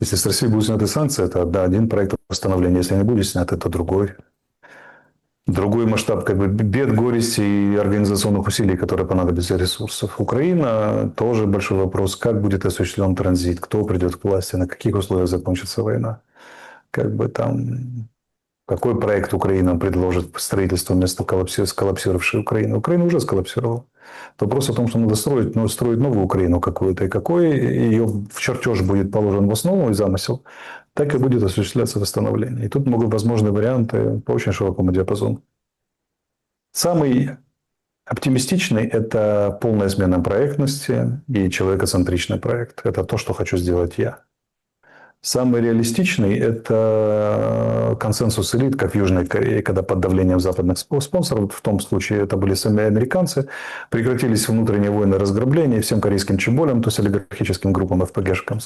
Если с Россией будут сняты санкции, это один проект восстановления. Если они будут сняты, это другой. Другой масштаб бед, горести и организационных усилий, которые понадобятся ресурсов. Украина тоже большой вопрос, как будет осуществлен транзит, кто придет к власти, на каких условиях закончится война. Какой проект Украина предложит строительство вместо сколлапсировавшей Украины. Украина уже сколлапсировала. Вопрос о том, что надо строить новую Украину какую-то, и какой ее в чертеж будет положен в основу и замысел, так и будет осуществляться восстановление. И тут могут возможны варианты по очень широкому диапазону. Самый оптимистичный – это полная смена проектности и человекоцентричный проект. Это то, что хочу сделать я. Самый реалистичный – это консенсус элит, как в Южной Корее, когда под давлением западных спонсоров, в том случае это были сами американцы, прекратились внутренние войны разграбления всем корейским чеболям, то есть олигархическим группам ФПГшкам.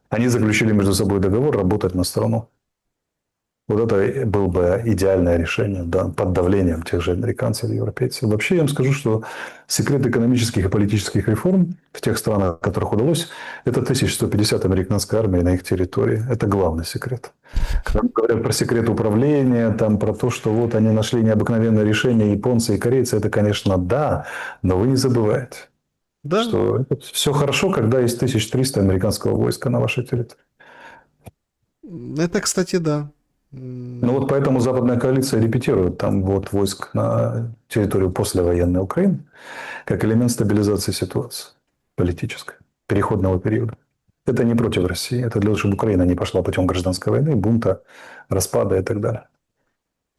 Они заключили между собой договор работать на страну. Вот это было бы идеальное решение, да, под давлением тех же американцев и европейцев. Вообще, я вам скажу, что секрет экономических и политических реформ в тех странах, которых удалось, это 1150 американской армии на их территории. Это главный секрет. Когда говорят про секрет управления, про то, что вот они нашли необыкновенное решение, японцы и корейцы, это, конечно, да, но вы не забывайте, Да. что все хорошо, когда есть 1300 американского войска на вашей территории. Это, кстати, да. Ну вот поэтому западная коалиция репетирует там вот войск на территорию послевоенной Украины как элемент стабилизации ситуации политической, переходного периода. Это не против России, это для того, чтобы Украина не пошла путем гражданской войны, бунта, распада и так далее.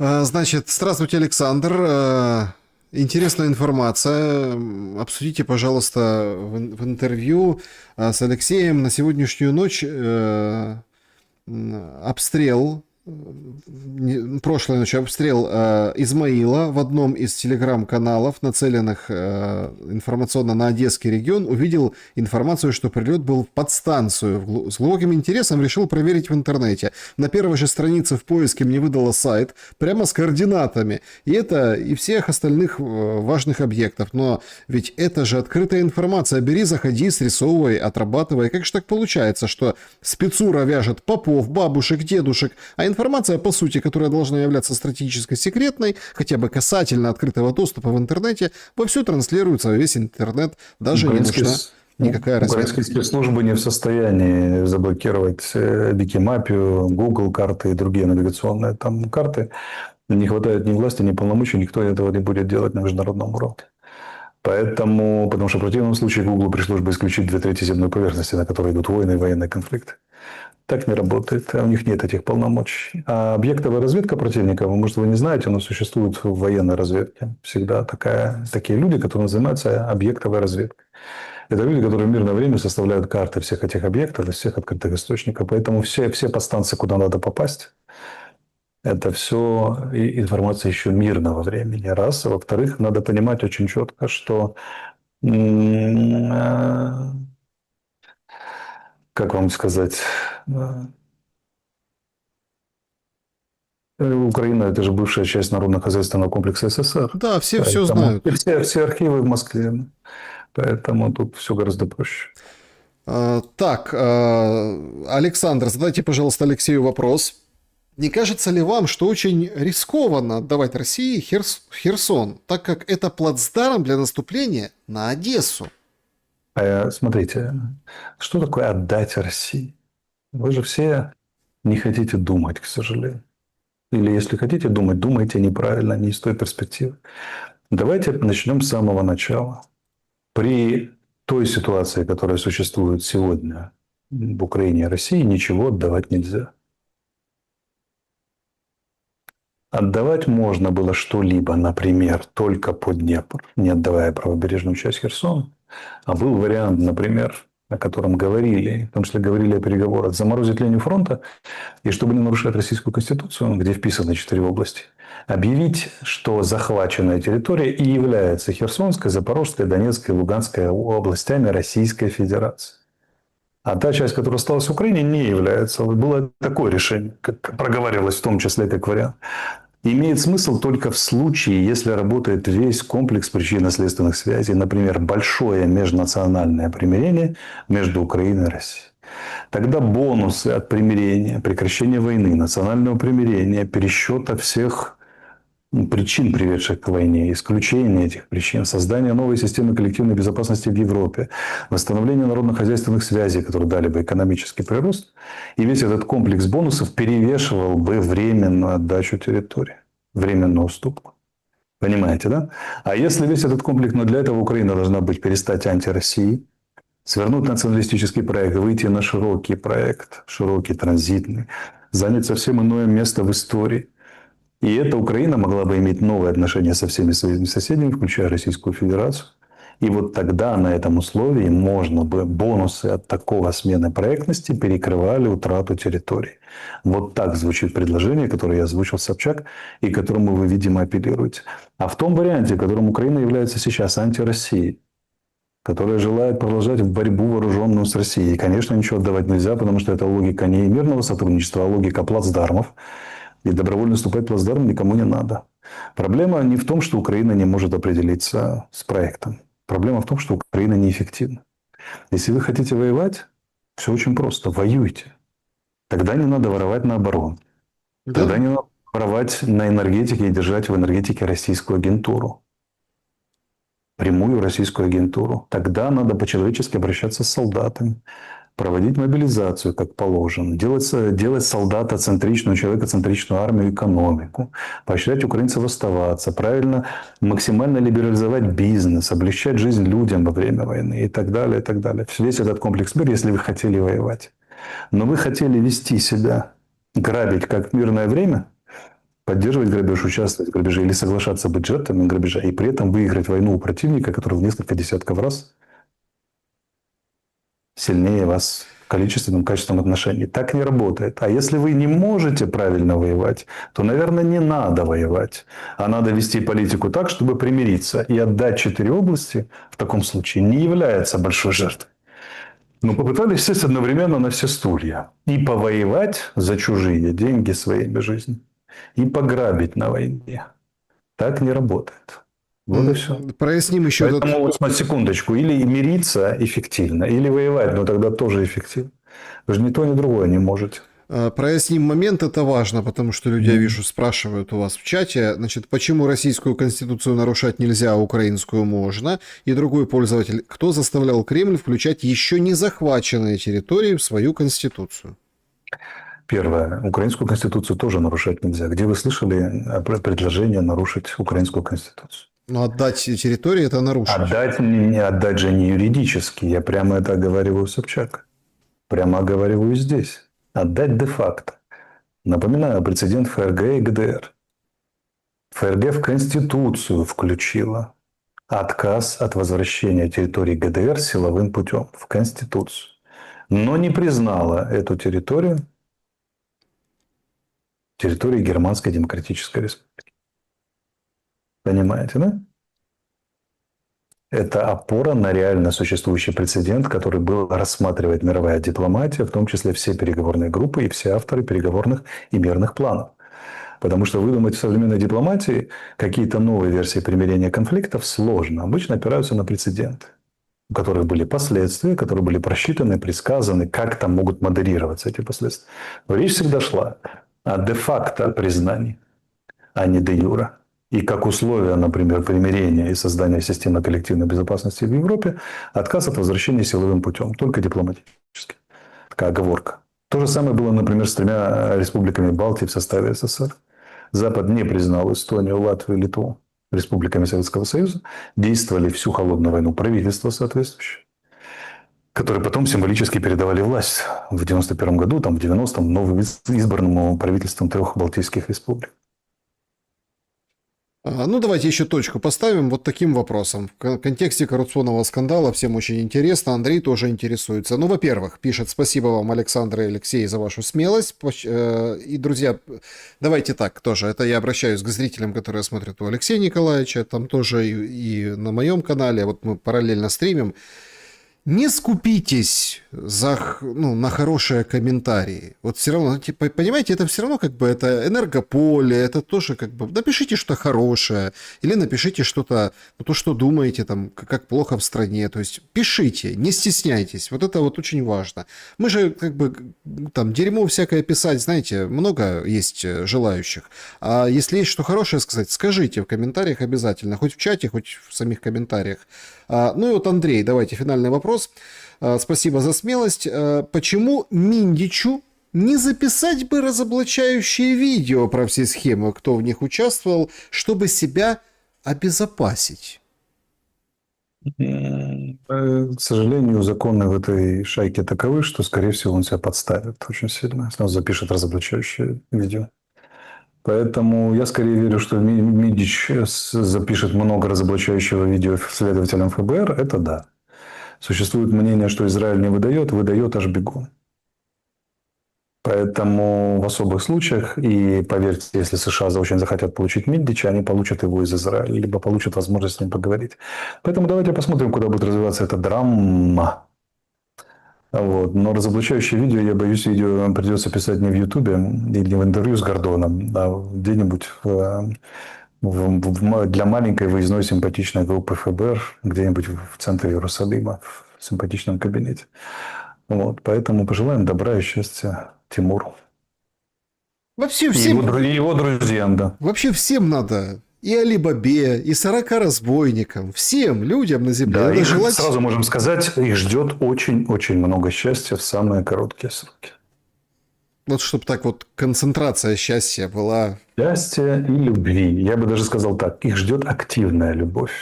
Значит, здравствуйте, Александр. Интересная информация. Обсудите, пожалуйста, в интервью с Алексеем на сегодняшнюю ночь обстрел, прошлой ночью обстрел Измаила в одном из телеграм-каналов, нацеленных информационно на Одесский регион, увидел информацию, что прилет был в подстанцию. С глубоким интересом решил проверить в интернете. На первой же странице в поиске мне выдало сайт прямо с координатами. И это и всех остальных важных объектов. Но ведь это же открытая информация. Бери, заходи, срисовывай, отрабатывай. Как же так получается, что спецура вяжет попов, бабушек, дедушек, а информация, по сути, которая должна являться стратегически секретной, хотя бы касательно открытого доступа в интернете, вовсю транслируется во весь интернет, даже не нужна никакая разведка. Украинские спецслужбы не в состоянии заблокировать Викимапию, Google карты и другие навигационные там карты. Не хватает ни власти, ни полномочий, никто этого не будет делать на международном уровне. Поэтому, потому что в противном случае Google пришлось бы исключить 2/3 земной поверхности, на которой идут войны и военные конфликты. Так не работает, у них нет этих полномочий. А объектовая разведка противника, может, вы не знаете, но существует в военной разведке всегда такие люди, которые занимаются объектовой разведкой. Это люди, которые в мирное время составляют карты всех этих объектов из всех открытых источников. Поэтому все подстанции, куда надо попасть, это все информация еще мирного времени. Раз. А во-вторых, надо понимать очень четко, что как вам сказать, Украина – это же бывшая часть народно-хозяйственного комплекса СССР. Да, все Поэтому знают. все архивы в Москве. Поэтому тут все гораздо проще. Так, Александр, задайте, пожалуйста, Алексею вопрос. Не кажется ли вам, что очень рискованно отдавать России Херсон, так как это плацдарм для наступления на Одессу? Смотрите, что такое отдать России? Вы же все не хотите думать, к сожалению. Или если хотите думать, думайте неправильно, не из той перспективы. Давайте начнем с самого начала. При той ситуации, которая существует сегодня в Украине и России, ничего отдавать нельзя. Отдавать можно было что-либо, например, только по Днепр, не отдавая правобережную часть Херсона. А был вариант, например, о котором говорили, в том числе говорили о переговорах, заморозить линию фронта, и чтобы не нарушать Российскую Конституцию, где вписаны 4 области, объявить, что захваченная территория и является Херсонской, Запорожской, Донецкой, Луганской областями Российской Федерации. А та часть, которая осталась в Украине, не является. Было такое решение, как проговаривалось в том числе как вариант. Имеет смысл только в случае, если работает весь комплекс причинно-следственных связей, например, большое межнациональное примирение между Украиной и Россией. Тогда бонусы от примирения, прекращения войны, национального примирения, пересчета всех причин, приведших к войне, исключения этих причин, создание новой системы коллективной безопасности в Европе, восстановление народно-хозяйственных связей, которые дали бы экономический прирост, и весь этот комплекс бонусов перевешивал бы временную отдачу территории, временную уступку. Понимаете, да? А если весь этот комплекс, но для этого Украина должна быть перестать антироссией, свернуть националистический проект, выйти на широкий проект, широкий, транзитный, занять совсем иное место в истории. И эта Украина могла бы иметь новые отношения со всеми своими соседями, включая Российскую Федерацию. И вот тогда на этом условии можно бы бонусы от такого смены проектности перекрывали утрату территории. Вот так звучит предложение, которое я озвучил Собчак, и к которому вы, видимо, апеллируете. А в том варианте, в котором Украина является сейчас антироссией, которая желает продолжать борьбу вооруженную с Россией, и, конечно, ничего отдавать нельзя, потому что это логика не мирного сотрудничества, а логика плацдармов. И добровольно вступать в плацдарм никому не надо. Проблема не в том, что Украина не может определиться с проектом. Проблема в том, что Украина неэффективна. Если вы хотите воевать, все очень просто. Воюйте. Тогда не надо воровать на оборону. Да. Тогда не надо воровать на энергетике и держать в энергетике российскую агентуру. Прямую российскую агентуру. Тогда надо по-человечески обращаться с солдатами. Проводить мобилизацию, как положено, делать солдатоцентричную, человекоцентричную армию, экономику, поощрять украинцев оставаться, правильно, максимально либерализовать бизнес, облегчать жизнь людям во время войны и так далее, и так далее. Весь этот комплекс мер, если вы хотели воевать. Но вы хотели вести себя, грабить как в мирное время, поддерживать грабеж, участвовать в грабеже или соглашаться быть жертвами грабежа и при этом выиграть войну у противника, который в несколько десятков раз сильнее вас в количественном, качественном отношении. Так не работает. А если вы не можете правильно воевать, то, наверное, не надо воевать. А надо вести политику так, чтобы примириться. И отдать 4 области в таком случае не является большой жертвой. Но попытались сесть одновременно на все стулья. И повоевать за чужие деньги своими жизнями. И пограбить на войне. Так не работает. Вот и все. Проясним еще Поэтому вот на секундочку. Или мириться эффективно, или воевать, но тогда тоже эффективно. Вы же ни то, ни другое не можете. Проясним момент, это важно, потому что люди, я вижу, спрашивают у вас в чате, значит, почему российскую конституцию нарушать нельзя, а украинскую можно? И другой пользователь, кто заставлял Кремль включать еще не захваченные территории в свою конституцию? Первое. Украинскую конституцию тоже нарушать нельзя. Где вы слышали предложение нарушить украинскую конституцию? Но отдать территории – это нарушить. Отдать же не юридически. Я прямо это оговариваю Собчак. Прямо оговариваю здесь. Отдать де-факто. Напоминаю, прецедент ФРГ и ГДР. ФРГ в Конституцию включила отказ от возвращения территории ГДР силовым путем в Конституцию. Но не признала эту территорию территорией Германской Демократической Республики. Понимаете, да? Это опора на реально существующий прецедент, который был рассматривает мировая дипломатия, в том числе все переговорные группы и все авторы переговорных и мирных планов. Потому что выдумать в современной дипломатии какие-то новые версии примирения конфликтов сложно. Обычно опираются на прецеденты, у которых были последствия, которые были просчитаны, предсказаны, как там могут модерироваться эти последствия. Но речь всегда шла о де-факто признании, а не де-юре. И как условие, например, примирения и создания системы коллективной безопасности в Европе, отказ от возвращения силовым путем, только дипломатически. Такая оговорка. То же самое было, например, с 3 республиками Балтии в составе СССР. Запад не признал Эстонию, Латвию, Литву республиками Советского Союза. Действовали всю холодную войну правительства соответствующие, которые потом символически передавали власть в 1991 году, там, в 90-м, новоизбранному правительством 3 балтийских республик. Ну, давайте еще точку поставим вот таким вопросом. В контексте коррупционного скандала всем очень интересно, Андрей тоже интересуется. Ну, во-первых, пишет: спасибо вам, Александр и Алексей, за вашу смелость. И, друзья, давайте так тоже. Это я обращаюсь к зрителям, которые смотрят у Алексея Николаевича, там тоже и на моем канале. Вот мы параллельно стримим. Не скупитесь на хорошие комментарии. Вот все равно, типа, понимаете, это все равно как бы это энергополе, это тоже как бы напишите что-то хорошее или напишите что-то, то, что думаете, там, как плохо в стране. То есть пишите, не стесняйтесь. Вот это вот очень важно. Мы же как бы там дерьмо всякое писать, знаете, много есть желающих. А если есть что хорошее сказать, скажите в комментариях обязательно. Хоть в чате, хоть в самих комментариях. Ну и вот, Андрей, давайте финальный вопрос. Спасибо за смелость. Почему Миндичу не записать бы разоблачающие видео про все схемы, кто в них участвовал, чтобы себя обезопасить? К сожалению, законы в этой шайке таковы, что, скорее всего, он себя подставит очень сильно, если он запишет разоблачающее видео. Поэтому я скорее верю, что Мидич запишет много разоблачающего видео следователям ФБР. Это да. Существует мнение, что Израиль не выдает аж бегом. Поэтому в особых случаях, и поверьте, если США очень захотят получить Мидича, они получат его из Израиля, либо получат возможность с ним поговорить. Поэтому давайте посмотрим, куда будет развиваться эта драма. Вот. Но разоблачающее видео, я боюсь, видео придется писать не в Ютубе или в интервью с Гордоном, а где-нибудь для маленькой выездной симпатичной группы ФБР, где-нибудь в центре Иерусалима, в симпатичном кабинете. Вот. Поэтому пожелаем добра и счастья Тимуру. Вообще всем... И его друзьям, да. Вообще всем надо. И Али-Бабе, и 40 разбойникам, всем людям на земле. Да, желать... сразу можем сказать, их ждет очень-очень много счастья в самые короткие сроки. Вот чтобы так вот концентрация счастья была. Счастья и любви. Я бы даже сказал так, их ждет активная любовь.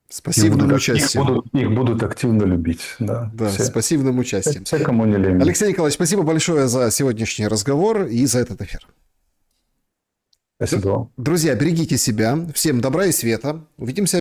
С пассивным участием. Их будут активно любить. Да, все. С пассивным участием. Все, кому не лень. Алексей Николаевич, спасибо большое за сегодняшний разговор и за этот эфир. Спасибо вам. Друзья, берегите себя. Всем добра и света. Увидимся.